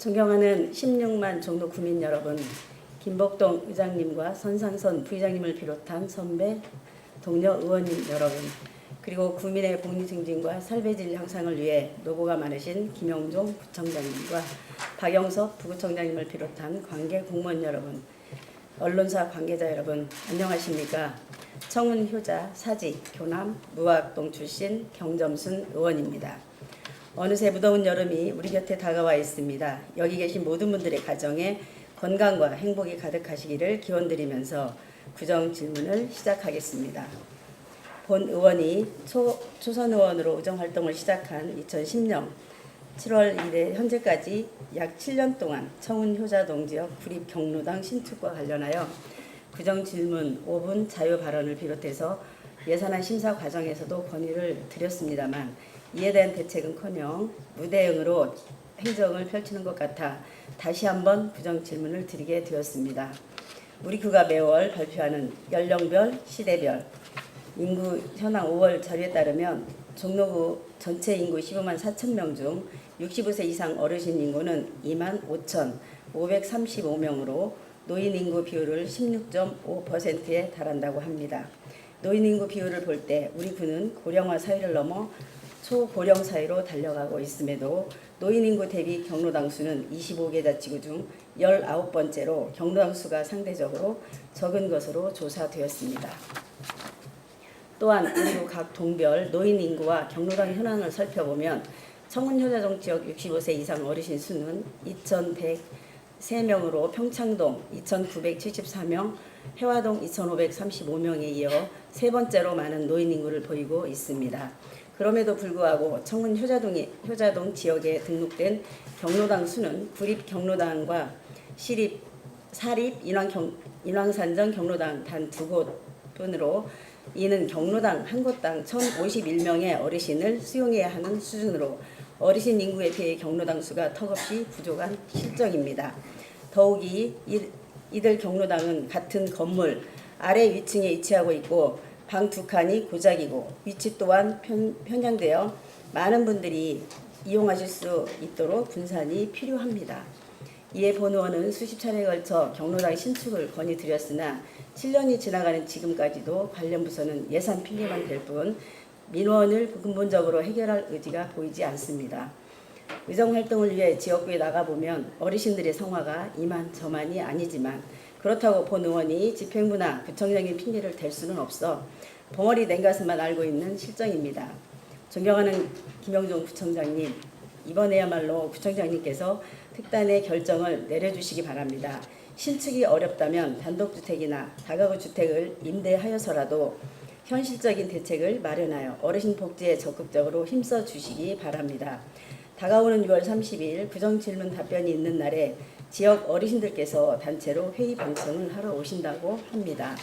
존경하는 16만 종로 구민 여러분, 김복동 의장님과 선상선 부의장님을 비롯한 선배, 동료 의원님 여러분, 그리고 구민의 복리 증진과 삶의 질 향상을 위해 노고가 많으신 김영종 구청장님과 박영석 부구청장님을 비롯한 관계 공무원 여러분, 언론사 관계자 여러분, 안녕하십니까? 청운 효자, 사직, 교남, 무학동 출신 경점순 의원입니다. 어느새 무더운 여름이 우리 곁에 다가와 있습니다. 여기 계신 모든 분들의 가정에 건강과 행복이 가득하시기를 기원드리면서 구정 질문을 시작하겠습니다. 본 의원이 초선 의원으로 의정활동을 시작한 2010년 7월 1일 현재까지 약 7년 동안 청운효자동 지역 구립 경로당 신축과 관련하여 구정 질문 5분 자유 발언을 비롯해서 예산안 심사 과정에서도 건의를 드렸습니다만 이에 대한 대책은커녕 무대응으로 행정을 펼치는 것 같아 다시 한번 구정 질문을 드리게 되었습니다. 우리 구가 매월 발표하는 연령별, 시대별, 인구 현황 5월 자료에 따르면 종로구 전체 인구 15만 4천 명 중 65세 이상 어르신 인구는 2만 5,535명으로 노인 인구 비율을 16.5%에 달한다고 합니다. 노인 인구 비율을 볼 때 우리 구는 고령화 사회를 넘어 초고령 사회로 달려가고 있음에도 노인 인구 대비 경로당 수는 25개 자치구 중 19번째로 경로당 수가 상대적으로 적은 것으로 조사되었습니다. 또한 우리 구 각 동별 노인 인구와 경로당 현황을 살펴보면 청운효자동 지역 65세 이상 어르신 수는 2,103명으로 평창동 2,974명, 해화동 2,535명에 이어 세 번째로 많은 노인 인구를 보이고 있습니다. 그럼에도 불구하고 청운효자동 지역에 등록된 경로당 수는 구립 경로당과 사립 인왕산전 경로당 단 2곳뿐으로 이는 경로당 한 곳당 1,051명의 어르신을 수용해야 하는 수준으로 어르신 인구에 비해 경로당 수가 턱없이 부족한 실정입니다. 더욱이 이들 경로당은 같은 건물 아래 위층에 위치하고 있고 방 2칸이 고작이고 위치 또한 편향되어 많은 분들이 이용하실 수 있도록 분산이 필요합니다. 이에 본 의원은 수십 차례에 걸쳐 경로당 신축을 건의드렸으나 7년이 지나가는 지금까지도 관련 부서는 예산 필요만 될 뿐 민원을 근본적으로 해결할 의지가 보이지 않습니다. 의정활동을 위해 지역구에 나가보면 어르신들의 성화가 이만저만이 아니지만 그렇다고 본 의원이 집행부나 구청장의 핑계를 댈 수는 없어 벙어리 냉가슴만 알고 있는 실정입니다. 존경하는 김영종 구청장님, 이번에야말로 구청장님께서 특단의 결정을 내려주시기 바랍니다. 신축이 어렵다면 단독주택이나 다가구 주택을 임대하여서라도 현실적인 대책을 마련하여 어르신 복지에 적극적으로 힘써 주시기 바랍니다. 다가오는 6월 30일 구정질문 답변이 있는 날에 지역 어르신들께서 단체로 회의 방청을 하러 오신다고 합니다.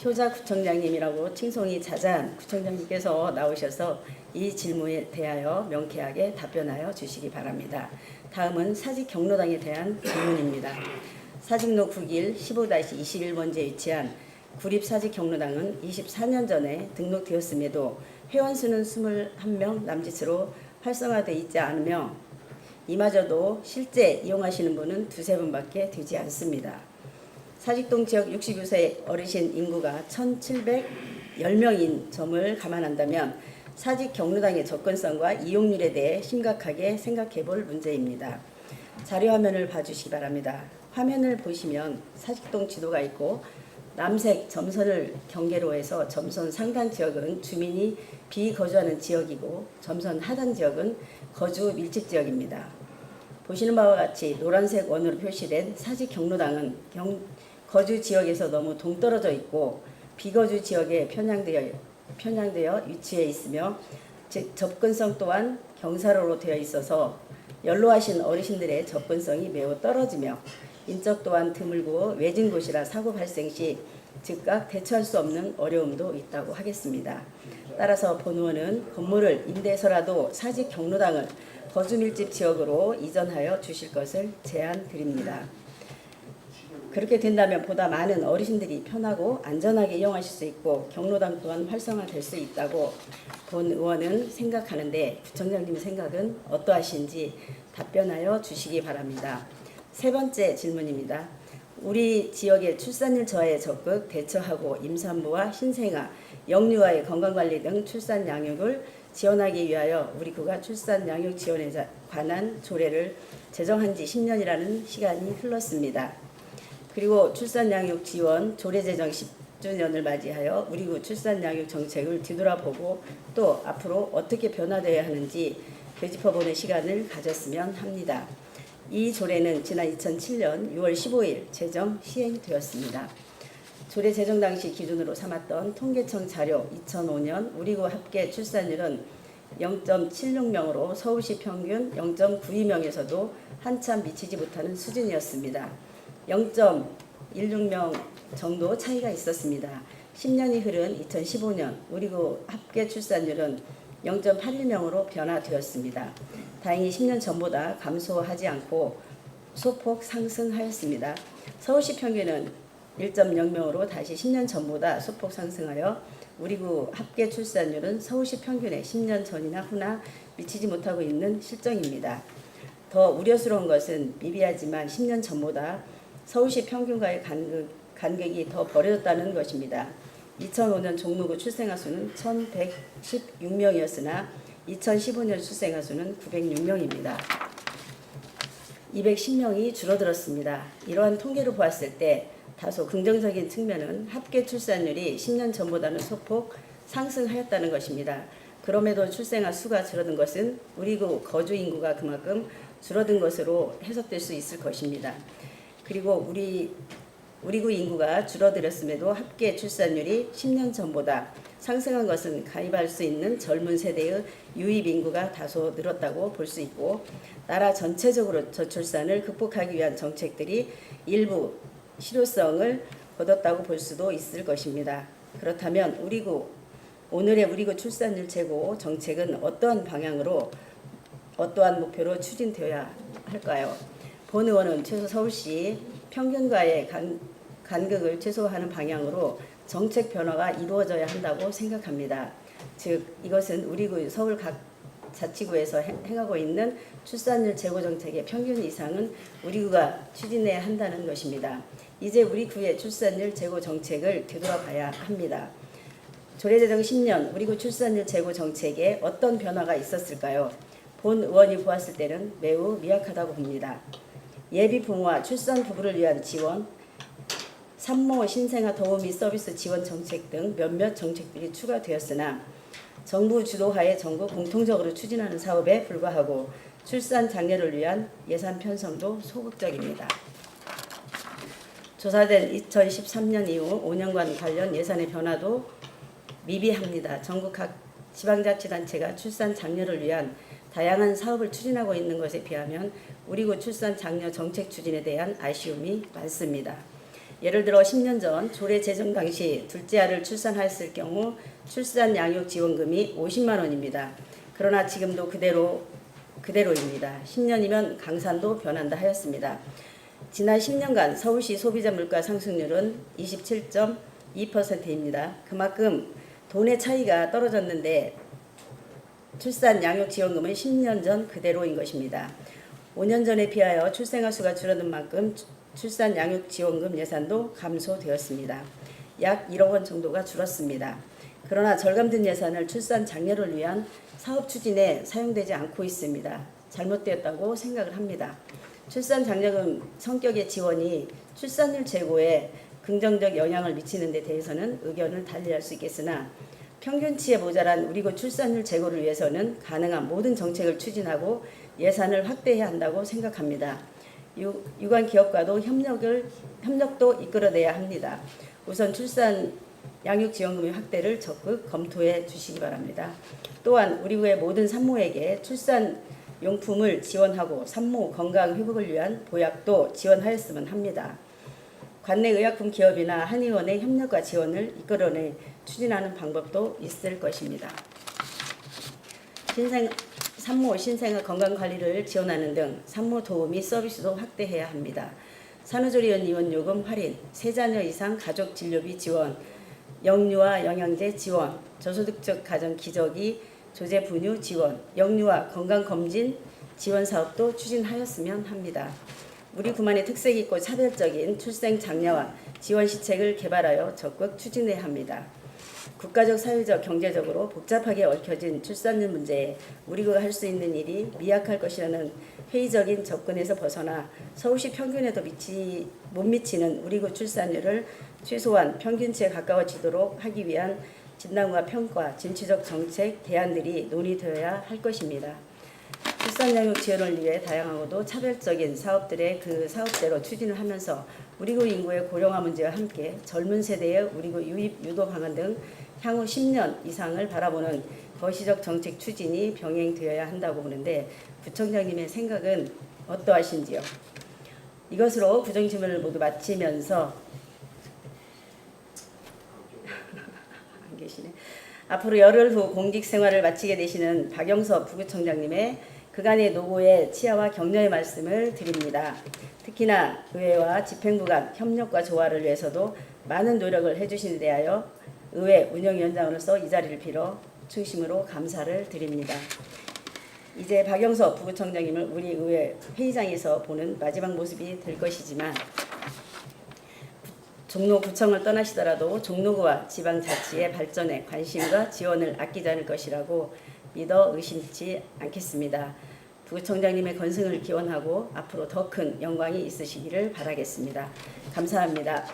효자 구청장님이라고 칭송이 자자한 구청장님께서 나오셔서 이 질문에 대하여 명쾌하게 답변하여 주시기 바랍니다. 다음은 사직 경로당에 대한 질문입니다. 사직로 9길 15-21번지에 위치한 구립 사직 경로당은 24년 전에 등록되었음에도 회원수는 21명 남짓으로 활성화되어 있지 않으며 이마저도 실제 이용하시는 분은 2-3분밖에 되지 않습니다. 사직동 지역 69세 어르신 인구가 1,710명인 점을 감안한다면 사직 경로당의 접근성과 이용률에 대해 심각하게 생각해 볼 문제입니다. 자료 화면을 봐주시기 바랍니다. 화면을 보시면 사직동 지도가 있고 남색 점선을 경계로 해서 점선 상단 지역은 주민이 비거주하는 지역이고 점선 하단 지역은 거주 밀집 지역입니다. 보시는 바와 같이 노란색 원으로 표시된 사직 경로당은 거주 지역에서 너무 동떨어져 있고 비거주 지역에 편향되어 위치해 있으며 즉 접근성 또한 경사로로 되어 있어서 연로하신 어르신들의 접근성이 매우 떨어지며 인적 또한 드물고 외진 곳이라 사고 발생 시 즉각 대처할 수 없는 어려움도 있다고 하겠습니다. 따라서 본 의원은 건물을 임대해서라도 사직 경로당을 거주 밀집 지역으로 이전하여 주실 것을 제안드립니다. 그렇게 된다면 보다 많은 어르신들이 편하고 안전하게 이용하실 수 있고 경로당 또한 활성화될 수 있다고 본 의원은 생각하는데 구청장님 생각은 어떠하신지 답변하여 주시기 바랍니다. 세 번째 질문입니다. 우리 지역의 출산율 저하에 적극 대처하고 임산부와 신생아, 영유아의 건강관리 등 출산 양육을 지원하기 위하여 우리 구가 출산 양육 지원에 관한 조례를 제정한 지 10년이라는 시간이 흘렀습니다. 그리고 출산 양육 지원 조례 제정 10주년을 맞이하여 우리 구 출산 양육 정책을 뒤돌아보고 또 앞으로 어떻게 변화되어야 하는지 되짚어보는 시간을 가졌으면 합니다. 이 조례는 지난 2007년 6월 15일 제정 시행되었습니다. 조례 제정 당시 기준으로 삼았던 통계청 자료 2005년 우리 구 합계 출산율은 0.76명으로 서울시 평균 0.92명에서도 한참 미치지 못하는 수준이었습니다. 0.16명 정도 차이가 있었습니다. 10년이 흐른 2015년 우리 구 합계 출산율은 0.81명으로 변화되었습니다. 다행히 10년 전보다 감소하지 않고 소폭 상승하였습니다. 서울시 평균은 1.0명으로 다시 10년 전보다 소폭 상승하여 우리 구 합계 출산율은 서울시 평균에 10년 전이나 후나 미치지 못하고 있는 실정입니다. 더 우려스러운 것은 미비하지만 10년 전보다 서울시 평균과의 간격이 더 벌어졌다는 것입니다. 2005년 종로구 출생아 수는 1,116명이었으나 2015년 출생아 수는 906명입니다. 210명이 줄어들었습니다. 이러한 통계를 보았을 때 다소 긍정적인 측면은 합계 출산율이 10년 전보다는 소폭 상승하였다는 것입니다. 그럼에도 출생아 수가 줄어든 것은 우리 구 거주 인구가 그만큼 줄어든 것으로 해석될 수 있을 것입니다. 그리고 우리 구 인구가 줄어들었음에도 합계 출산율이 10년 전보다 상승한 것은 가입할 수 있는 젊은 세대의 유입 인구가 다소 늘었다고 볼 수 있고 나라 전체적으로 저출산을 극복하기 위한 정책들이 일부 실효성을 거뒀다고 볼 수도 있을 것입니다. 그렇다면 오늘의 우리 구 출산율 제고 정책은 어떠한 방향으로 어떠한 목표로 추진되어야 할까요? 본 의원은 최소 서울시 평균과의 간극을 최소화하는 방향으로 정책 변화가 이루어져야 한다고 생각합니다. 즉 이것은 우리 구 서울 각 자치구에서 행하고 있는 출산율 제고 정책의 평균 이상은 우리 구가 추진해야 한다는 것입니다. 이제 우리 구의 출산율 제고 정책을 되돌아봐야 합니다. 조례 제정 10년 우리 구 출산율 제고 정책에 어떤 변화가 있었을까요? 본 의원이 보았을 때는 매우 미약하다고 봅니다. 예비 부모와 출산 부부를 위한 지원, 산모 신생아 도우미 서비스 지원 정책 등 몇몇 정책들이 추가되었으나 정부 주도하에 전국 공통적으로 추진하는 사업에 불과하고 출산 장려를 위한 예산 편성도 소극적입니다. 조사된 2013년 이후 5년간 관련 예산의 변화도 미비합니다. 전국 각 지방자치단체가 출산 장려를 위한 다양한 사업을 추진하고 있는 것에 비하면 우리 구 출산 장려 정책 추진에 대한 아쉬움이 많습니다. 예를 들어 10년 전 조례 제정 당시 둘째 아를 출산하였을 경우 출산 양육 지원금이 50만 원입니다. 그러나 지금도 그대로입니다. 10년이면 강산도 변한다 하였습니다. 지난 10년간 서울시 소비자 물가 상승률은 27.2%입니다. 그만큼 돈의 차이가 떨어졌는데 출산 양육 지원금은 10년 전 그대로인 것입니다. 5년 전에 비하여 출생아 수가 줄어든 만큼 출산 양육 지원금 예산도 감소되었습니다. 약 1억 원 정도가 줄었습니다. 그러나 절감된 예산을 출산 장려를 위한 사업 추진에 사용되지 않고 있습니다. 잘못되었다고 생각을 합니다. 출산 장려금 성격의 지원이 출산율 제고에 긍정적 영향을 미치는 데 대해서는 의견을 달리할 수 있겠으나 평균치에 모자란 우리 구 출산율 제고를 위해서는 가능한 모든 정책을 추진하고 예산을 확대해야 한다고 생각합니다. 유관 기업과도 협력도 이끌어내야 합니다. 우선 출산 양육 지원금의 확대를 적극 검토해 주시기 바랍니다. 또한 우리 구의 모든 산모에게 출산 용품을 지원하고 산모 건강 회복을 위한 보약도 지원하였으면 합니다. 관내 의약품 기업이나 한의원의 협력과 지원을 이끌어내 추진하는 방법도 있을 것입니다. 산모 신생아 건강관리를 지원하는 등 산모 도우미 서비스도 확대해야 합니다. 산후조리원 이원요금 할인, 3자녀 이상 가족 진료비 지원, 영유아 영양제 지원, 저소득적 가정 기저귀 조제 분유 지원, 영유아 건강검진 지원 사업도 추진하였으면 합니다. 우리 구만의 특색 있고 차별적인 출생 장려와 지원 시책을 개발하여 적극 추진해야 합니다. 국가적, 사회적, 경제적으로 복잡하게 얽혀진 출산율 문제에 우리 구가 할 수 있는 일이 미약할 것이라는 회의적인 접근에서 벗어나 서울시 평균에도 못 미치는 우리 구 출산율을 최소한 평균치에 가까워지도록 하기 위한 진단과 평가, 진취적 정책, 대안들이 논의되어야 할 것입니다. 출산 양육 지원을 위해 다양하고도 차별적인 사업들의 그 사업대로 추진을 하면서 우리 구 인구의 고령화 문제와 함께 젊은 세대의 우리 구 유입 유도 방안 등 향후 10년 이상을 바라보는 거시적 정책 추진이 병행되어야 한다고 보는데 부총장님의 생각은 어떠하신지요? 이것으로 부정질문을 모두 마치면서 안 계시네. 앞으로 열흘 후 공직 생활을 마치게 되시는 박영섭 부구청장님의 그간의 노고의 치하와 격려의 말씀을 드립니다. 특히나 의회와 집행부 간 협력과 조화를 위해서도 많은 노력을 해주신 데 대하여 의회 운영위원장으로서 이 자리를 빌어 충심으로 감사를 드립니다. 이제 박영섭 부구청장님을 우리 의회 회의장에서 보는 마지막 모습이 될 것이지만 종로구청을 떠나시더라도 종로구와 지방자치의 발전에 관심과 지원을 아끼지 않을 것이라고 믿어 의심치 않겠습니다. 부구청장님의 건승을 기원하고 앞으로 더 큰 영광이 있으시기를 바라겠습니다. 감사합니다.